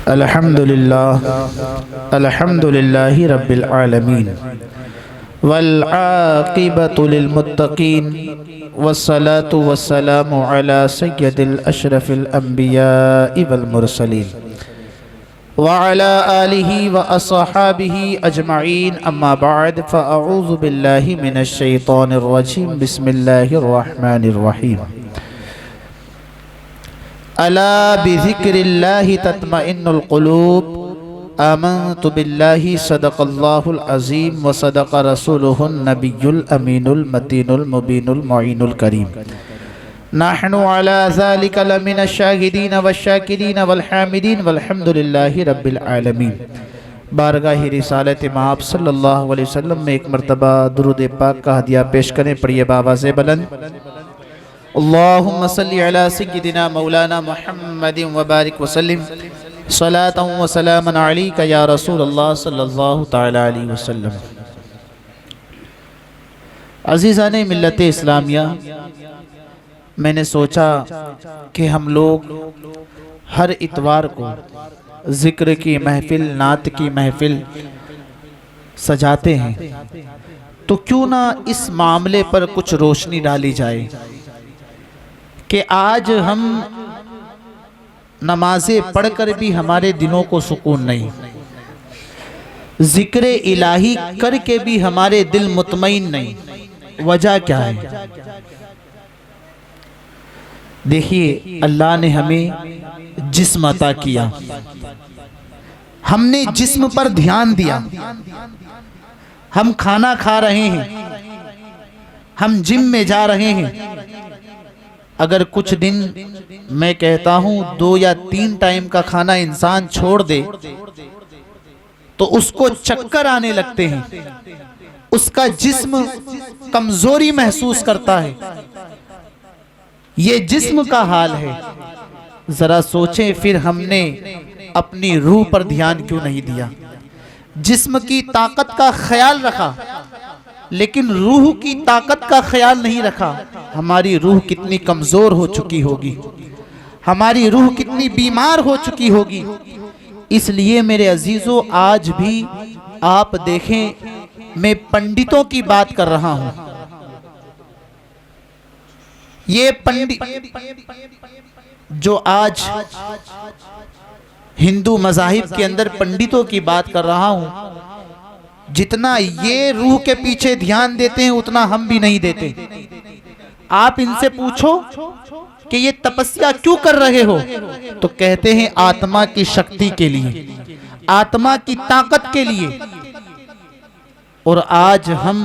अल्हम्दुलिल्लाहि रब्बिल आलमीन वल आक़िबतु लिल मुत्तक़ीन वस्सलातु वस्सलामु अला सय्यदिल अशरफिल अंबियाइ वल मुरसलीन व अला आलिहि व अस्हाबिहि अजमईन अम्मा बअद फ़अऊज़ु बिल्लाहि मिनश शैतानिर रजीम बिस्मिल्लाहिर रहमानिर रहीम अला बिज़िक्रिल्लाहि तत्मइन्नुल क़ुलूब आमन्तु बिल्लाहि सदक़ल्लाहुल अज़ीम व सदक़ रसूलुहुन नबियुल अमीनुल मतीनुल मुबीनुल मुईनुल करीम नहनु अला ज़ालिका लमिनश शाहिदीन वश्शाकिरीन वल हामिदीन वल्हम्दुलिल्लाहि रब्बिल आलमीन। बारगाह रिसालत माब सल्लल्लाहु अलैहि वसल्लम में एक मरतबा दुरूद पाक का हदिया पेश करें। पढ़िए बावाज़े बुलंद। अल्लाहुम्मा सल्लि अला सय्यिदिना मौलाना मुहम्मदिन व बारिक वसल्लिम सलातन व सलामन अलैका या रसूलल्लाह सल्लल्लाहु तआला अलैहि वसल्लम। अज़ीज़ाने मिल्लत इस्लामिया, मैंने सोचा कि हम लोग हर इतवार को ज़िक्र की महफ़िल, नात की महफ़िल सजाते हैं, तो क्यों ना इस मामले पर कुछ रोशनी डाली जाए कि आज हम नमाज़ें पढ़कर भी हमारे दिलों को सुकून नहीं, ज़िक्र इलाही करके भी हमारे दिल मुतमईन नहीं। वजह क्या है? देखिए, अल्लाह ने हमें जिस्म अता किया, हमने जिस्म पर ध्यान दिया। हम खाना खा रहे हैं, हम जिम में जा रहे हैं। अगर कुछ दिन, मैं कहता हूं 2 या 3 टाइम का खाना इंसान छोड़ दे तो उसको चक्कर आने लगते हैं, उसका जिस्म कमजोरी महसूस करता है। ये जिस्म का हाल है। जरा सोचें, फिर हमने अपनी रूह पर ध्यान क्यों नहीं दिया? जिस्म की ताकत का ख्याल रखा लेकिन रूह की ताकत का ख्याल नहीं रखा। हमारी रूह कितनी कमजोर हो चुकी होगी, हमारी रूह कितनी बीमार हो चुकी होगी। इसलिए मेरे अजीजों, आज भी आप देखें, मैं पंडितों की बात कर रहा हूं। ये पंडित जो आज हिंदू मज़ाहिब के अंदर पंडितों की बात कर रहा हूं, जितना ये रूह के पीछे ध्यान देते हैं उतना हम भी नहीं देते। आप इनसे पूछो कि ये तपस्या क्यों कर रहे हो, तो कहते हैं आत्मा की शक्ति के लिए, आत्मा की ताकत के लिए। और आज हम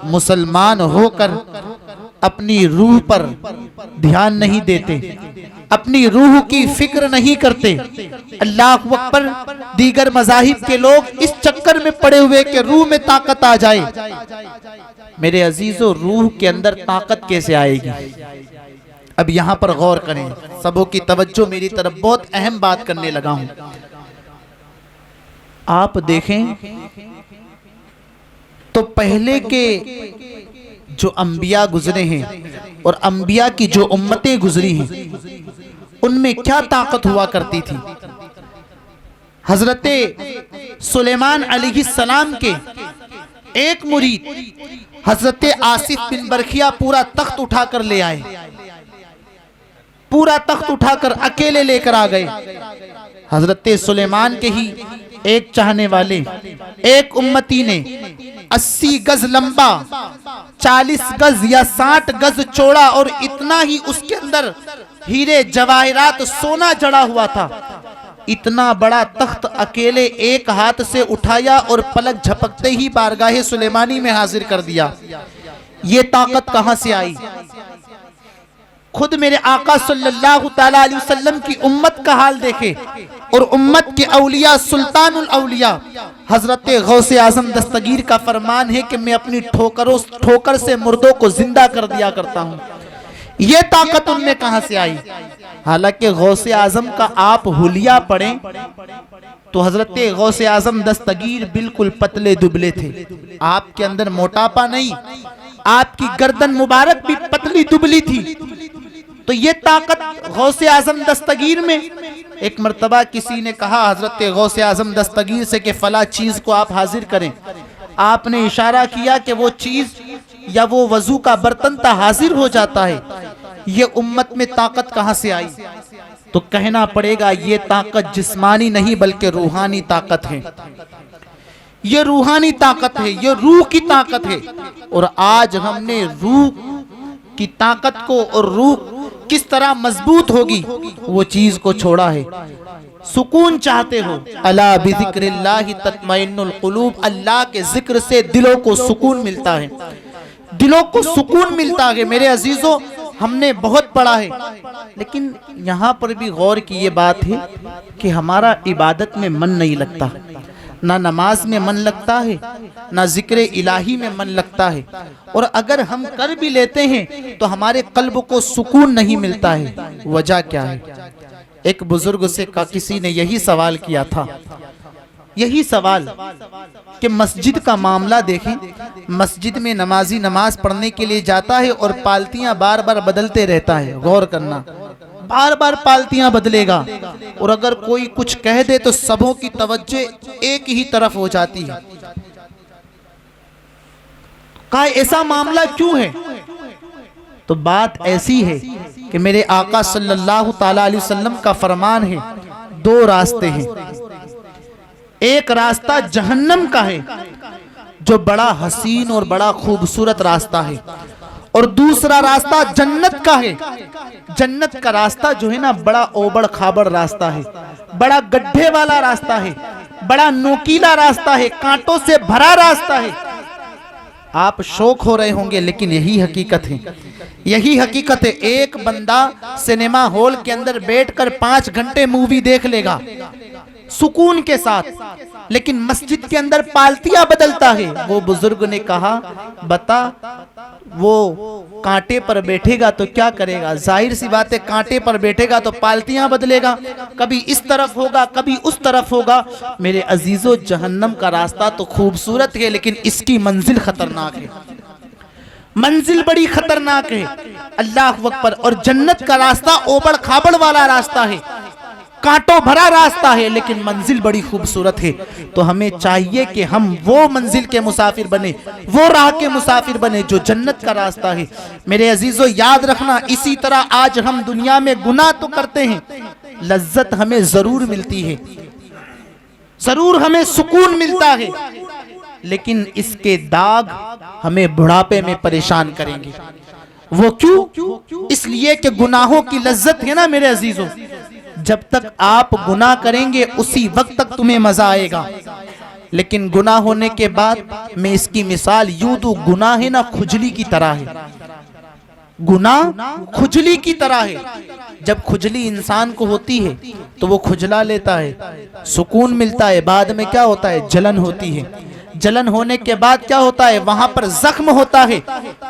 मुसलमान होकर अपनी रूह पर ध्यान नहीं देते, अपनी रूह की फिक्र नहीं करते। अल्लाह अकबर। दीगर मज़ाहिब के लोग इस चक्कर में पड़े हुए कि रूह में ताकत आ जाए। मेरे अजीजों, रूह के अंदर ताकत कैसे आएगी? अब यहां पर गौर करें, सबों की तवज्जो मेरी तरफ। बहुत अहम बात करने लगा हूं। आप देखें तो पहले के जो अंबिया गुजरे हैं और अंबिया की जो उम्मतें गुजरी हैं, उनमें क्या ताकत हुआ करती थी। हजरते सुलेमान अलैहिस्सलाम के एक मुरीद हजरते आसिफ बिन बरखिया पूरा तख्त उठाकर ले आए, पूरा तख्त उठाकर अकेले लेकर आ गए। हजरते सुलेमान के ही एक चाहने वाले, एक उम्मती ने 80 गज लंबा, 40 गज या 60 गज चौड़ा और इतना ही उसके अंदर हीरे जवाहिरात सोना जड़ा हुआ था, इतना बड़ा तख्त अकेले एक हाथ से उठाया और पलक झपकते ही बारगाहे सुलेमानी में हाजिर कर दिया। ये ताकत कहां से आई? खुद मेरे आका सल्लल्लाहु तआला अलैहि वसल्लम की उम्मत का हाल देखे और उम्मत के औलिया, सुल्तानुल औलिया हजरत गौसे आजम दस्तगीर का फरमान है कि मैं अपनी ठोकर से मुर्दों को जिंदा कर दिया करता हूं। ये ताकत उनमें कहां से आई? हालांकि गौसे आजम का आप हुलिया पढ़ें तो हजरत गौसे आजम दस्तगीर बिल्कुल पतले दुबले थे। आपके अंदर मोटापा नहीं, आपकी गर्दन मुबारक भी पतली दुबली थी। तो ये ताकत गौसे आजम दस्तगीर में एक मर्तबा किसी ने कहा हजरत गौसे आजम दस्तगीर से कि फला चीज को आप हाजिर करें। आपने इशारा किया कि वो चीज या वो वजू का बर्तन ता हाजिर हो जाता है, ये उम्मत में ताकत कहां से आई? तो कहना पड़ेगा ये ताकत जिस्मानी नहीं बल्कि रूहानी ताकत है। ये रूहानी ताकत है, ये रूह की ताकत है। और आज हमने रूह की ताकत को और रूह किस तरह मजबूत होगी वो चीज को छोड़ा है। सुकून चाहते हो, अला बिज़िक्रिल्लाहि तत्मइन्नुल कुलूब, अल्लाह के जिक्र से दिलों को सुकून मिलता है, दिलों को सुकून मिलता है। मेरे अजीजों, हमने बहुत पढ़ा है, लेकिन यहाँ पर भी गौर की ये बात है कि हमारा इबादत में मन नहीं लगता, ना नमाज में मन लगता है, ना जिक्र इलाही में मन लगता है। और अगर हम कर भी लेते हैं तो हमारे कल्ब को सुकून नहीं मिलता है। वजह क्या है? एक बुजुर्ग से किसी ने यही सवाल किया था, यही सवाल कि मस्जिद का मामला देखें, मस्जिद में नमाजी नमाज पढ़ने के लिए जाता है और पालतियां बार बार बदलते रहता है। गौर करना, बार बार पालतियां बदलेगा और अगर कोई कुछ कह दे तो सबों की तवज्जो एक ही तरफ हो जाती है। कहा ऐसा मामला क्यों है? तो बात ऐसी है कि मेरे आका सल्लल्लाहु ताला अलैहि वसल्लम का फरमान है, दो रास्ते हैं। एक रास्ता जहन्नम का है जो बड़ा हसीन और बड़ा खूबसूरत रास्ता है, और दूसरा रास्ता जन्नत का है। जन्नत का रास्ता जो है ना, बड़ा ओबड़ खाबड़ रास्ता है, बड़ा गड्ढे वाला रास्ता है, बड़ा नोकीला रास्ता है, कांटों से भरा रास्ता है। आप शौक हो रहे होंगे, लेकिन यही हकीकत है, यही हकीकत है। एक बंदा सिनेमा हॉल के अंदर बैठकर 5 घंटे मूवी देख लेगा सुकून के साथ, लेकिन मस्जिद के अंदर पालतियां बदलता है। वो बुजुर्ग ने कहा, बता वो कांटे पर बैठेगा तो क्या करेगा? जाहिर सी बात है, कांटे पर बैठेगा तो पालतियां बदलेगा, कभी इस तरफ होगा कभी उस तरफ होगा। मेरे अजीजों, जहन्नम का रास्ता तो खूबसूरत है, लेकिन इसकी मंजिल खतरनाक है, मंजिल बड़ी खतरनाक है। अल्लाह अकबर। और जन्नत का रास्ता ओबड़ खाबड़ वाला रास्ता है, कांटों भरा रास्ता है, लेकिन मंजिल बड़ी खूबसूरत है। तो हमें चाहिए कि हम वो मंजिल के मुसाफिर बने, वो राह के मुसाफिर बने जो जन्नत का रास्ता है। मेरे अजीजों, याद रखना, इसी तरह आज हम दुनिया में गुनाह तो करते हैं, लज्जत हमें जरूर मिलती है, जरूर हमें सुकून मिलता है, लेकिन इसके दाग हमें बुढ़ापे में परेशान करेंगे। वो क्यों? इसलिए कि गुनाहों की लज्जत है ना मेरे अजीजों, जब तक आप गुनाह करेंगे उसी वक्त तक तुम्हें मजा आएगा, लेकिन गुनाह होने के बाद मैं इसकी मिसाल यूं दूं, गुनाह है ना खुजली की तरह है, गुनाह खुजली की तरह है। जब खुजली इंसान को होती है तो वो खुजला लेता है, सुकून मिलता है, बाद में क्या होता है? जलन होती है। जलन होने के बाद क्या होता है? वहां पर जख्म होता है,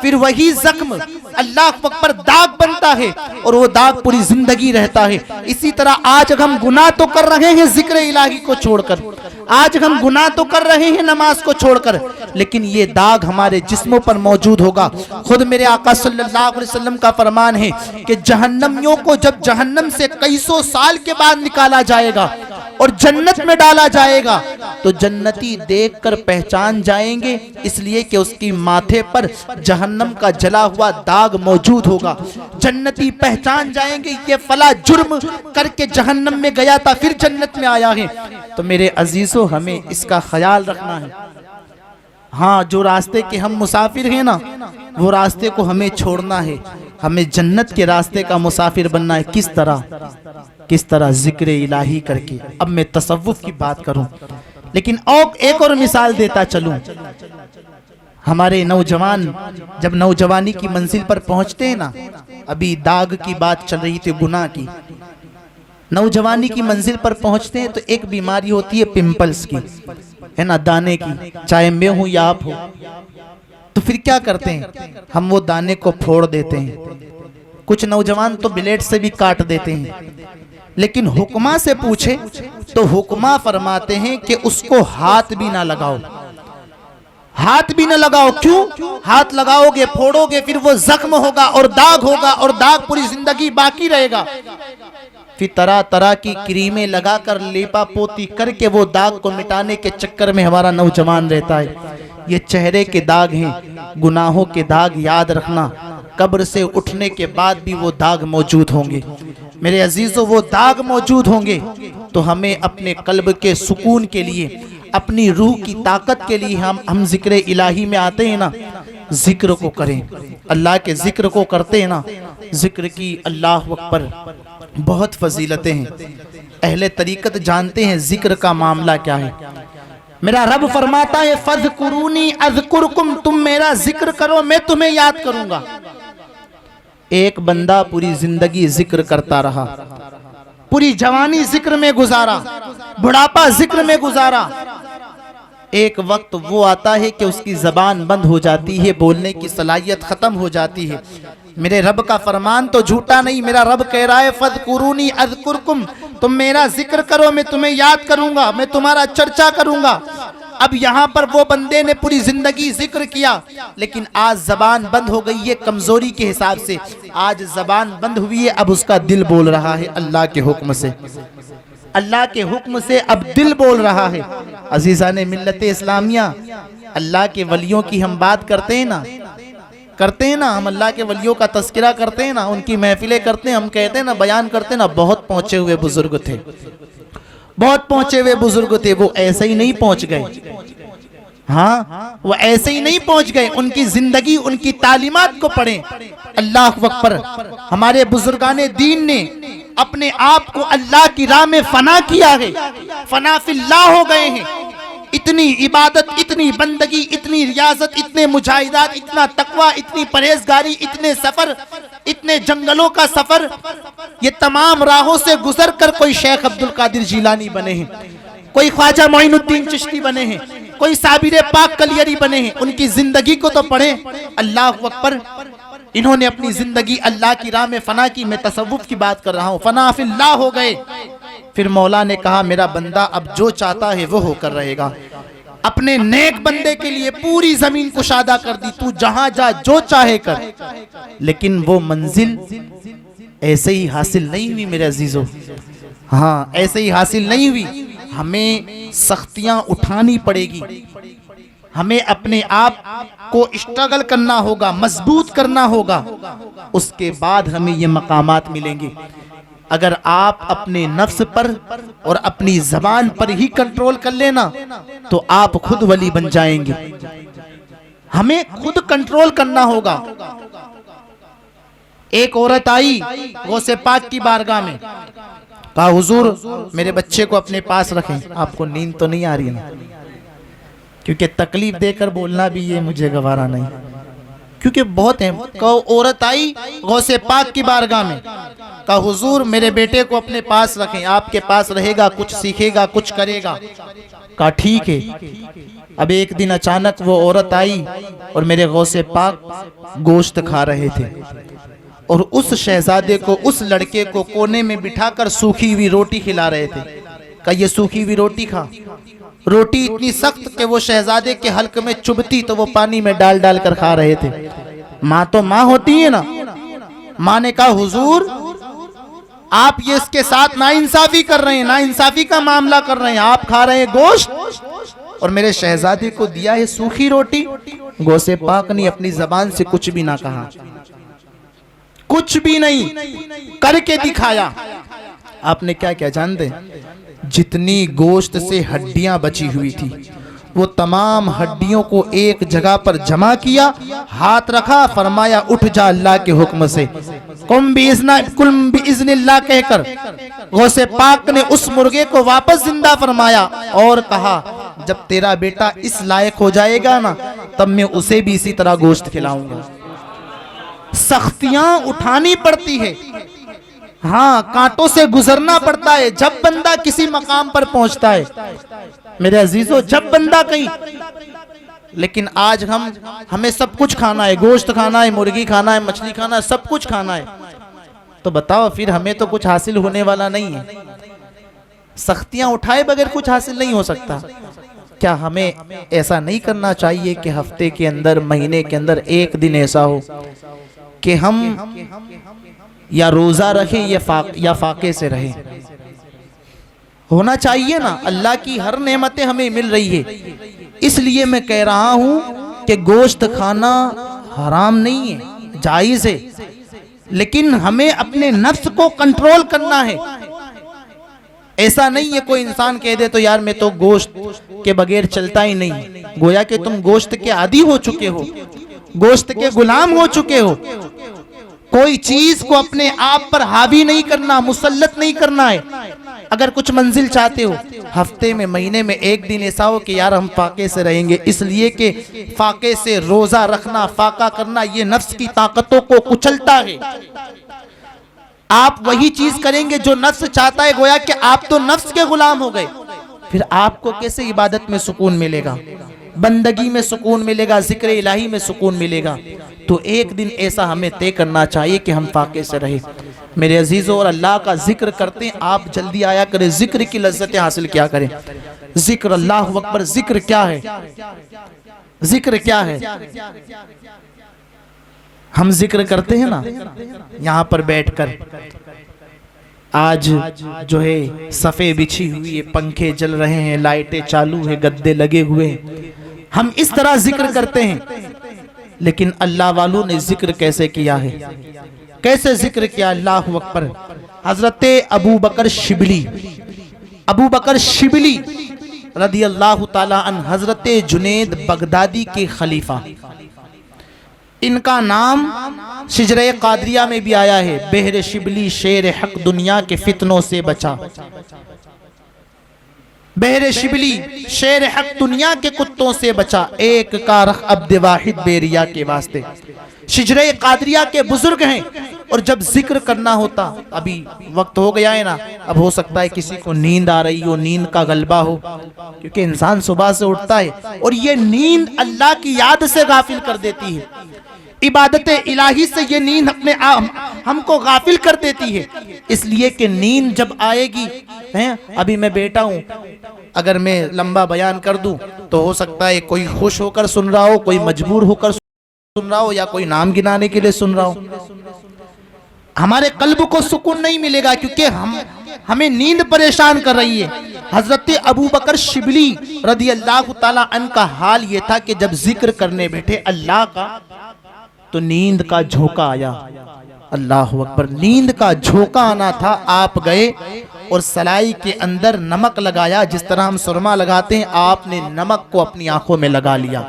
फिर वही जख्म अल्लाह अकबर दाग बनता है और वो दाग पूरी जिंदगी रहता है। इसी तरह आज हम गुनाह तो कर रहे हैं जिक्र इलाही को छोड़कर, आज हम गुनाह तो कर रहे हैं नमाज को छोड़कर, लेकिन ये दाग हमारे जिस्मों पर मौजूद होगा। खुद मेरे आका सल्लल्लाहु अलैहि वसल्लम का फरमान है कि जहन्नमियों को जब जहन्नम से कई सौ साल के बाद निकाला जाएगा और जन्नत में डाला जाएगा तो जन्नती देखकर पहचान जाएंगे, इसलिए कि उसकी माथे पर जहन्नम का जला हुआ दाग मौजूद होगा। जन्नती पहचान जाएंगे ये फला जुर्म करके जहन्नम में गया था, फिर जन्नत में आया है। तो मेरे अजीजों, हमें इसका ख्याल रखना है। हाँ, जो रास्ते के हम मुसाफिर हैं ना, वो रास्ते को हमें छोड़ना है, हमें जन्नत के रास्ते का मुसाफिर बनना है। किस तरह? किस तरह? जिक्र इलाही करके। अब मैं तसव्वुफ की बात करूं, लेकिन एक और मिसाल देता चलूं। हमारे नौजवान जब नौजवानी की मंजिल पर पहुंचते हैं ना, अभी दाग की बात चल रही थी गुनाह की, नौजवानी की मंजिल पर पहुंचते हैं तो एक बीमारी होती है पिंपल्स की, है ना, दाने की, चाहे मैं हूं या आप हो। तो फिर क्या करते हैं? हम वो दाने को फोड़ देते हैं, कुछ नौजवान तो ब्लेड से भी काट देते हैं, लेकिन हुक्मा से पूछे तो हुक्मा फरमाते हैं कि उसको हाथ भी ना लगाओ, हाथ भी ना लगाओ। क्यों? हाथ लगाओगे, फोड़ोगे, फिर वो जख्म होगा और दाग होगा और दाग पूरी जिंदगी बाकी रहेगा। फिर तरह तरह की क्रीमें लगाकर लेपा पोती करके वो दाग को मिटाने के चक्कर में हमारा नौजवान रहता है। ये चेहरे के दाग हैं, गुनाहों के दाग। याद रखना, कब्र से उठने के बाद भी वो दाग मौजूद होंगे मेरे अजीजों, वो दाग मौजूद होंगे। तो हमें अपने कल्ब के सुकून के लिए, अपनी रूह की ताकत के लिए हम जिक्र इलाही में आते हैं ना, जिक्र को करें। अल्लाह के जिक्र को करते हैं ना, जिक्र की अल्लाह अकबर बहुत फजीलतें हैं। अहले तरीकत जानते हैं जिक्र का मामला क्या है। मेरा रब फरमाता है फज़कुरूनी अज़कुरकुम, तुम मेरा जिक्र करो मैं तुम्हें याद करूंगा। एक बंदा पूरी जिंदगी जिक्र करता रहा, पूरी जवानी जिक्र में गुजारा, बुढ़ापा जिक्र में गुजारा। एक वक्त वो आता है कि उसकी जबान बंद हो जाती है, बोलने की सलाहियत खत्म हो जाती है। मेरे रब का फरमान तो झूठा नहीं। मेरा रब कह रहा है फज़कुरूनी अज़कुरकुम, तुम मेरा जिक्र करो मैं तुम्हें याद करूंगा, मैं तुम्हारा चर्चा करूंगा। अब यहाँ पर वो बंदे ने पूरी जिंदगी जिक्र किया, लेकिन आज जबान बंद हो गई है कमजोरी के हिसाब से। आज जबान बंद हुई है, अब उसका दिल बोल रहा है अल्लाह के हुक्म से। अल्लाह के हुक्म से अब दिल बोल रहा है। अजीज़ान मिल्लत इस्लामिया, अल्लाह के वलियों की हम बात करते हैं ना, हम अल्लाह के वलियों का तस्करा करते हैं ना, उनकी महफिलें करते हैं, हम कहते हैं ना, बयान करते हैं ना, बहुत पहुंचे हुए बुजुर्ग थे, बहुत पहुंचे हुए बुजुर्ग थे। वो ऐसे ही नहीं पहुंच गए, हाँ वो ऐसे ही नहीं पहुंच गए। उनकी जिंदगी, उनकी तालीमात को पढ़ें। अल्लाह अकबर, हमारे बुजुर्गाने दीन ने अपने आप को अल्लाह की राह में फना किया है, फना फिल्लाह हो गए हैं। इतनी इबादत, इतनी बंदगी, इतनी रियाजत, इतने मुजाहिदात, इतना तकवा, इतनी परहेजगारी, इतने सफर, इतने जंगलों का सफर, ये तमाम राहों से गुजर कर कोई शेख अब्दुल कादिर जीलानी बने हैं, कोई ख्वाजा मोइनुद्दीन चिश्ती बने हैं, कोई साबिर पाक कलियरी बने हैं। उनकी जिंदगी को तो पढ़ें। अल्लाह अकबर, इन्होंने अपनी जिंदगी अल्लाह की राह में फना की। मैं तसव्वुफ की बात कर रहा हूँ, फना फिल्लाह हो गए। फिर मौला ने कहा मेरा बंदा अब जो चाहता है वो होकर रहेगा। अपने नेक बंदे के लिए पूरी जमीन कुशादा कर दी, तू जहां जा जो चाहे कर। लेकिन वो मंजिल ऐसे ही हासिल नहीं हुई मेरे अजीजों, हाँ ऐसे ही हासिल नहीं हुई। हमें सख्तियां उठानी पड़ेगी, हमें अपने आप को स्ट्रगल करना होगा, मजबूत करना होगा, उसके बाद हमें ये मकामात मिलेंगे। अगर आप अपने नफ्स पर और अपनी जबान पर ही कंट्रोल कर लेना तो आप खुद वली बन जाएंगे। हमें खुद कंट्रोल करना होगा। एक औरत आई गौसे पाक की बारगाह में, कहा हुजूर मेरे बच्चे को अपने पास रखें। आपको नींद तो नहीं आ रही ना, क्योंकि तकलीफ देकर बोलना भी ये मुझे गवारा नहीं, क्योंकि बहुत है। औरत आई गौसे पाक की बारगाह में, कहा हुजूर मेरे बेटे को अपने पास रखें, आपके पास रहेगा, कुछ सीखेगा, कुछ करेगा। कहा ठीक है। अब एक दिन अचानक वो औरत आई और मेरे गौसे पाक गोश्त खा रहे थे और उस शहजादे को, उस लड़के को कोने में बिठाकर सूखी हुई रोटी खिला रहे थे। कहा ये सूखी हुई रोटी खा। रोटी इतनी सख्त कि वो शहजादे के हल्क में चुभती तो वो पानी में डाल डाल कर खा रहे थे। माँ तो माँ होती है ना। माँ ने कहा हुजूर आप ये इसके साथ नाइंसाफी कर रहे हैं, नाइंसाफी का मामला कर रहे हैं। आप खा रहे हैं गोश्त और मेरे शहजादे को दिया है सूखी रोटी। गौसे पाक ने अपनी जबान से कुछ भी ना कहा, कुछ भी नहीं, करके दिखाया। आपने क्या क्या जानते? जितनी गोश्त से हड्डियां बची हुई थी वो तमाम हड्डियों को एक जगह पर जमा किया, हाथ रखा, फरमाया उठ जा अल्लाह के हुक्म से, कुम बिइज़्निल्लाह कहकर गौसे पाक ने उस मुर्गे को वापस जिंदा फरमाया और कहा जब तेरा बेटा इस लायक हो जाएगा ना तब मैं उसे भी इसी तरह गोश्त खिलाऊंगा। सख्तियां उठानी पड़ती है, हाँ कांटों से गुजरना पड़ता है जब बंदा किसी मकाम पर पहुंचता है मेरे अजीजों, जब बंदा कहीं। लेकिन आज हमें सब कुछ खाना है, गोश्त खाना है, मुर्गी खाना है, मछली खाना है, सब कुछ खाना है। तो बताओ फिर हमें तो कुछ हासिल होने वाला नहीं है। सख्तियां उठाए बगैर कुछ हासिल नहीं हो सकता। क्या हमें ऐसा नहीं करना चाहिए कि हफ्ते के अंदर, महीने के अंदर एक दिन ऐसा हो कि हम या रोज़ा रहे या फाके से रहे। होना चाहिए ना, अल्लाह की हर नेमतें हमें मिल रही है। इसलिए मैं कह रहा हूँ कि गोश्त खाना हराम नहीं है, जायज़ है, लेकिन हमें अपने नफ्स को कंट्रोल करना है। ऐसा नहीं है कोई इंसान कह दे तो यार मैं तो गोश्त के बगैर चलता ही नहीं, गोया कि तुम गोश्त के आदी हो चुके हो, गोश्त के गुलाम हो चुके हो। कोई चीज को अपने आप पर हावी नहीं करना, मुसल्लत नहीं करना है। अगर कुछ मंजिल चाहते हो, हफ्ते में महीने में एक दिन ऐसा हो कि यार हम फाके से रहेंगे, इसलिए कि फाके से रोजा रखना, फाका करना ये नफ्स की ताकतों को कुचलता है। आप वही चीज करेंगे जो नफ्स चाहता है, गोया कि आप तो नफ्स के गुलाम हो गए। फिर आपको कैसे इबादत में सुकून मिलेगा, बंदगी में सुकून मिलेगा, जिक्र इलाही में सुकून मिलेगा? तो एक दिन ऐसा हमें तय करना चाहिए कि हम फाके से रहे। मेरे अजीजों, और अल्लाह का जिक्र करते हैं, आप जल्दी आया करें, जिक्र की लज्जतें हासिल क्या करें। जिक्र, अल्लाह अकबर, जिक्र क्या है? जिक्र क्या है? हम जिक्र करते हैं ना यहाँ पर बैठकर, आज जो है सफ़े बिछी हुई है, पंखे चल रहे हैं, लाइटें चालू है, गद्दे लगे हुए हैं, हम इस तरह जिक्र करते हैं। लेकिन अल्लाह वालों ने जिक्र कैसे किया है, कैसे जिक्र किया? अल्लाह अकबर। हजरत अबू बकर शिबली रदी अल्लाह ताला अन, हजरत जुनैद बगदादी के खलीफा, इनका नाम शिजरे कादरिया में भी आया है। बहर शिबली शेर हक दुनिया के फितनों से बचा। बहर शिबली शेर हक दुनिया के कुत्तों से बचा, एक का रख अब्द वाहिद बेरिया के वास्ते। शिजरे कादरिया के बुजुर्ग हैं, और जब जिक्र करना होता, अभी वक्त हो गया है ना, अब हो सकता है किसी को नींद आ रही हो, नींद का गलबा हो, क्योंकि इंसान सुबह से उठता है और ये नींद अल्लाह की याद से गाफिल कर देती है। इबादत इलाही से ये नींद अपने हमको गाफिल कर देती है। इसलिए कि नींद जब आएगी, हैं, अभी मैं बैठा हूँ, अगर मैं लंबा बयान कर दूं तो हो सकता है कोई खुश होकर सुन रहा हो, कोई मजबूर होकर सुन रहा हो, या कोई नाम गिनाने के लिए सुन रहा हो। हमारे कल्ब को सुकून नहीं मिलेगा, क्योंकि हमें नींद परेशान कर रही है। हजरत अबू बकर शिबली रदी अल्लाह ताला अन का हाल ये था कि जब जिक्र करने बैठे अल्लाह का, तो नींद का झोंका आया। अल्लाह अकबर, नींद का झोंका आना था। आप गए और सलाई के अंदर नमक लगाया, जिस तरह हम सुरमा लगाते हैं, आपने नमक को अपनी आंखों में लगा लिया।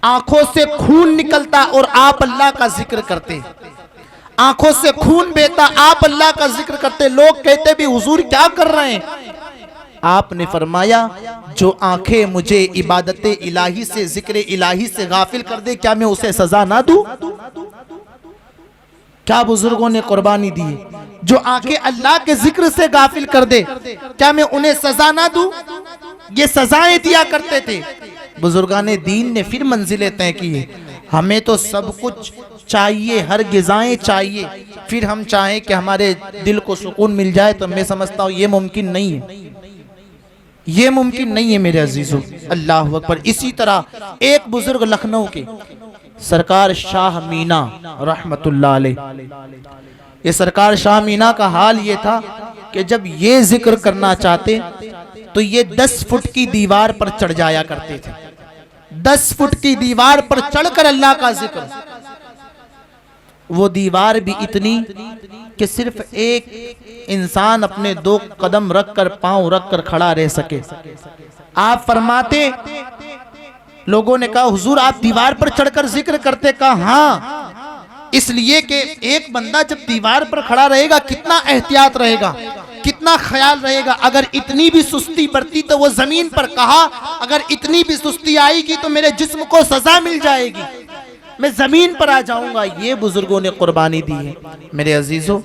आंखों से खून निकलता और आप अल्लाह का जिक्र करते, आंखों से खून बहता, आप अल्लाह का जिक्र करते। लोग कहते भी हुजूर क्या कर रहे हैं? आपने फरमाया, जो आंखें मुझे इबादत इलाही से, जिक्र इलाही से गाफिल कर दे, क्या मैं उसे सजा ना दूं? क्या बुजुर्गों ने कुर्बानी दी है? जो आंखें अल्लाह के जिक्र से गाफिल कर दे, क्या मैं उन्हें सजा ना दूं? ये सजाएं दिया करते थे। बुजुर्गान दीन ने फिर मंजिलें तय की है। हमें तो सब कुछ चाहिए, हर गिज़ाएं चाहिए, फिर हम चाहें कि हमारे दिल को सुकून मिल जाए, तो मैं समझता हूँ ये मुमकिन नहीं है, ये मुमकिन नहीं है मेरे अजीजों। अल्लाह अकबर। इसी तरह एक बुजुर्ग लखनऊ के सरकार शाह मीना रहमतुल्लाह अलैह, ये सरकार शाह मीना का हाल ये था कि जब ये जिक्र करना चाहते तो ये 10 फुट की दीवार पर चढ़ जाया करते थे। 10 फुट की दीवार पर चढ़कर अल्लाह का जिक्र। वो दीवार भी इतनी कि सिर्फ एक इंसान अपने 2 कदम रखकर, पांव रखकर खड़ा रह सके। आप फरमाते, लोगों ने कहा हुजूर आप दीवार पर चढ़कर जिक्र करते? कहा हाँ, इसलिए कि एक बंदा जब दीवार पर खड़ा रहेगा कितना एहतियात रहेगा, कितना ख्याल रहेगा। अगर इतनी भी सुस्ती बरती तो वो जमीन पर, कहा अगर इतनी भी सुस्ती आएगी तो मेरे जिस्म को सजा मिल जाएगी, मैं जमीन पर आ जाऊंगा। ये बुजुर्गों ने कुर्बानी दी है। मेरे अजीजों,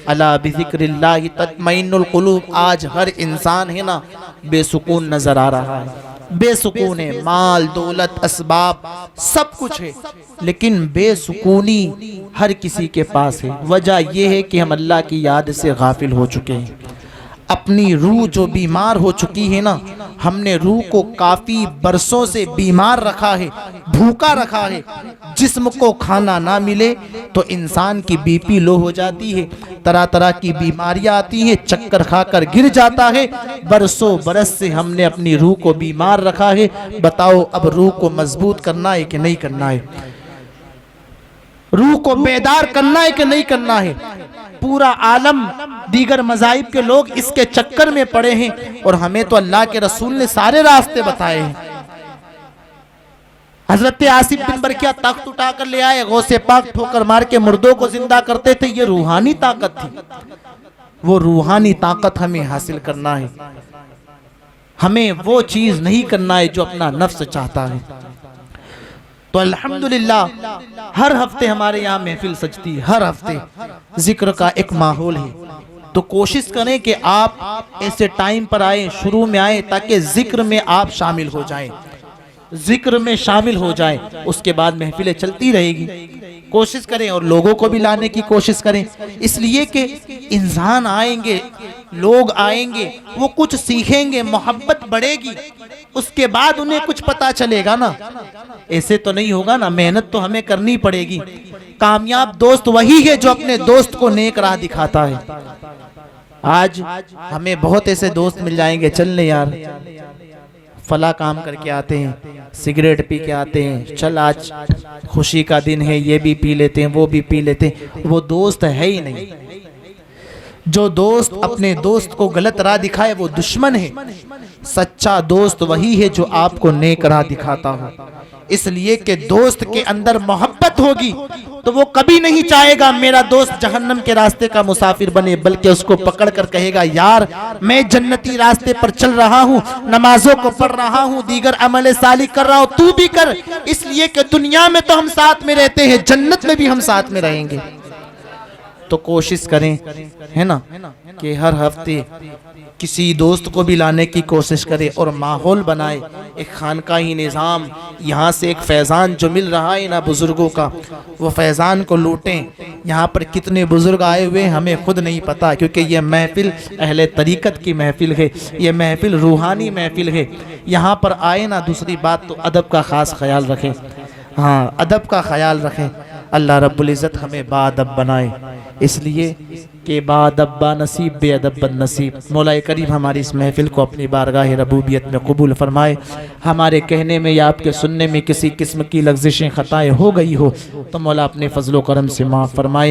अला बिज़िक्रिल्लाहि तत्मइन्नुल कुलूब। आज हर इंसान है ना बेसुकून नजर आ रहा है, बेसुकून है, माल दौलत असबाब सब कुछ है, लेकिन बेसुकूनी हर किसी के पास है। वजह यह है कि हम अल्लाह की याद से गाफिल हो चुके हैं। अपनी रूह जो बीमार हो चुकी है ना, हमने रूह को काफ़ी बरसों से बीमार रखा है, भूखा रखा है। जिस्म को खाना ना मिले तो इंसान की बीपी लो हो जाती है, तरह तरह की बीमारियां आती हैं, चक्कर खाकर गिर जाता है। बरसों बरस से हमने अपनी रूह को बीमार रखा है। बताओ अब रूह को मजबूत करना है कि नहीं करना है? रूह को बेदार करना है कि नहीं करना है? पूरा आलम दीगर मज़ाहिब के लोग इसके चक्कर में पड़े हैं और हमें तो अल्लाह के रसूल ने सारे रास्ते बताए हैं। हजरत आसिफ बिन बरकिया तख्त उठाकर ले आए, गौसे पाक ठोकर मार के मुर्दों को जिंदा करते थे। ये रूहानी ताकत थी। वो रूहानी ताकत हमें हासिल करना है। हमें वो चीज नहीं करना है जो अपना नफ्स चाहता है। तो अल्हम्दुलिल्लाह हर हफ्ते हमारे यहाँ महफिल सजती है, हर हफ्ते जिक्र का एक माहौल है। तो कोशिश करें कि आप ऐसे टाइम पर आए, शुरू में आए, ताकि जिक्र में आप शामिल हो जाएं, जिक्र में शामिल हो जाएं। उसके बाद महफिलें चलती रहेगी। कोशिश करें और लोगों को भी लाने की कोशिश करें, इसलिए कि इंसान आएंगे, लोग आएंगे, वो कुछ सीखेंगे, मोहब्बत बढ़ेगी, उसके बाद उन्हें कुछ पता चलेगा ना। ऐसे तो नहीं होगा ना, मेहनत तो हमें करनी पड़ेगी। कामयाब दोस्त वही है जो अपने दोस्त को नेक राह दिखाता है। आज हमें बहुत ऐसे दोस्त मिल जाएंगे, चल ले यार फला काम करके आते हैं, सिगरेट पी के आते हैं, चल आज खुशी का दिन है, ये भी पी लेते हैं, वो भी पी लेते हैं। वो दोस्त है ही नहीं। जो दोस्त अपने दोस्त को गलत राह दिखाए वो दुश्मन है। सच्चा दोस्त वही है जो आपको नेक राह दिखाता हो। इसलिए कि दोस्त के अंदर मोहब्बत होगी तो वो कभी नहीं चाहेगा मेरा दोस्त जहन्नम के रास्ते का मुसाफिर बने, बल्कि उसको पकड़ कर कहेगा यार मैं जन्नती रास्ते पर चल रहा हूँ, नमाजों को पढ़ रहा हूँ, दीगर अमल साली कर रहा हूँ, तू भी कर। इसलिए कि दुनिया में तो हम साथ में रहते हैं, जन्नत में भी हम साथ में रहेंगे। तो कोशिश करें, है ना, कि हर हफ्ते किसी दोस्त को भी लाने की कोशिश करें और माहौल बनाए, एक खानकाही निज़ाम। यहाँ से एक फैज़ान जो मिल रहा है ना बुज़ुर्गों का, वो फैज़ान को लूटें। यहाँ पर कितने बुज़ुर्ग आए हुए हमें खुद नहीं पता, क्योंकि ये महफिल अहले तरीक़त की महफिल है, ये महफिल रूहानी महफिल है। यहाँ पर आए ना, दूसरी बात तो अदब का ख़ास ख्याल रखें। हाँ, अदब का ख्याल रखें। अल्लाह रब्बुल इज़्ज़त हमें बाअदब बनाए, इसलिए कि बाअदब बानसीब बेअदब बदनसीब। मौला करीम हमारी इस महफिल को अपनी बारगाह रबूबियत में कबूल फरमाए। हमारे कहने में या आपके सुनने में किसी किस्म की लग़्ज़िशें ख़ताएँ हो गई हो तो मौला अपने फ़ज़्ल व करम से माफ़ फरमाए।